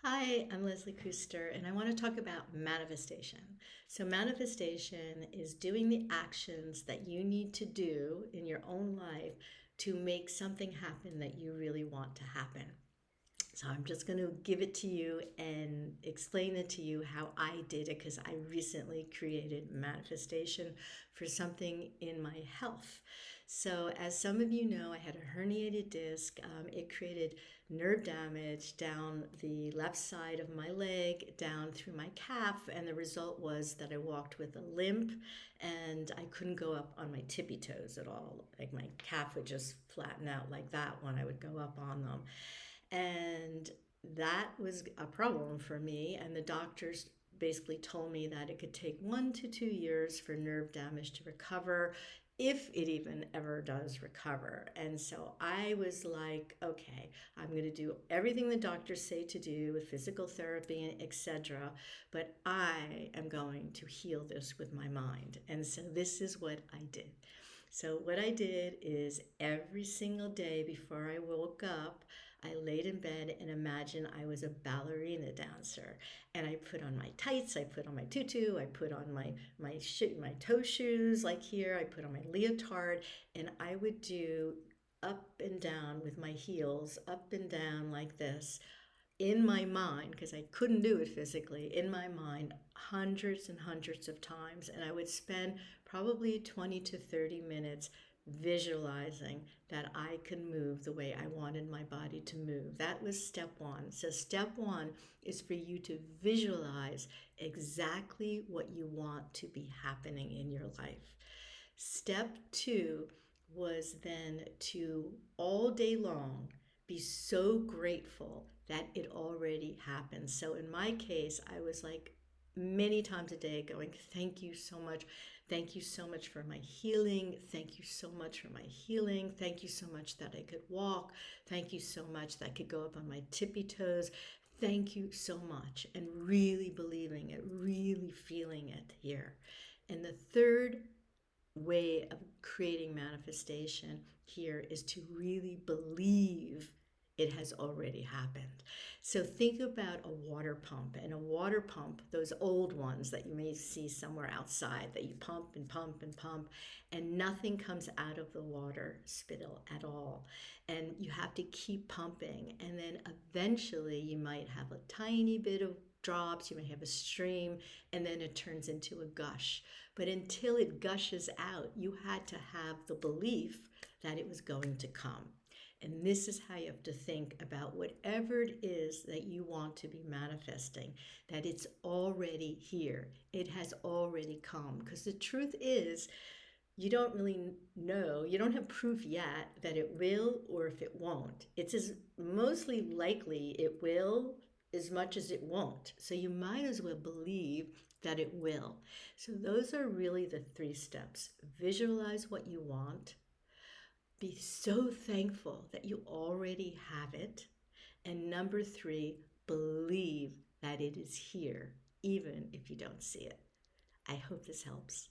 Hi, I'm Leslie Kuster, and I want to talk about manifestation. So, manifestation is doing the actions that you need to do in your own life to make something happen that you really want to happen. So I'm just going to give it to you and explain it to you how I did it because I recently created manifestation for something in my health. So, as some of you know, I had a herniated disc. It created nerve damage down the left side of my leg, down through my calf, and the result was that I walked with a limp and I couldn't go up on my tippy toes at all. Like my calf would just flatten out like that when I would go up on them. And that was a problem for me. And the doctors basically told me that it could take 1 to 2 years for nerve damage to recover, if it even ever does recover. And so I was like, okay, I'm going to do everything the doctors say to do with physical therapy, etc. But I am going to heal this with my mind. And so this is what I did. So, what I did is every single day before I woke up, I laid in bed and imagined I was a ballerina dancer. And I put on my tights, I put on my tutu, I put on my toe shoes like here, I put on my leotard, and I would do up and down with my heels, up and down like this in my mind, because I couldn't do it physically, in my mind, hundreds and hundreds of times. And I would spend probably 20 to 30 minutes visualizing that I could move the way I wanted my body to move. That was step one. So, step one is for you to visualize exactly what you want to be happening in your life. Step two was then to all day long be so grateful that it already happened. So in my case, I was like many times a day going, thank you so much. Thank you so much for my healing. Thank you so much for my healing. Thank you so much that I could walk. Thank you so much that I could go up on my tippy toes. Thank you so much. And really believing it, really feeling it here. And the third way of creating manifestation here is to really believe it has already happened. So think about a water pump, and a water pump, those old ones that you may see somewhere outside that you pump and pump and pump, and nothing comes out of the water spittle at all. And you have to keep pumping, and then eventually you might have a tiny bit of drops, you may have a stream, and then it turns into a gush. But until it gushes out, you had to have the belief that it was going to come. And this is how you have to think about whatever it is that you want to be manifesting, that it's already here. It has already come. Because the truth is, you don't really know, you don't have proof yet that it will or if it won't. It's as mostly likely it will as much as it won't. So you might as well believe that it will. So those are really the three steps. Visualize what you want. Be so thankful that you already have it. And number three, believe that it is here, even if you don't see it. I hope this helps.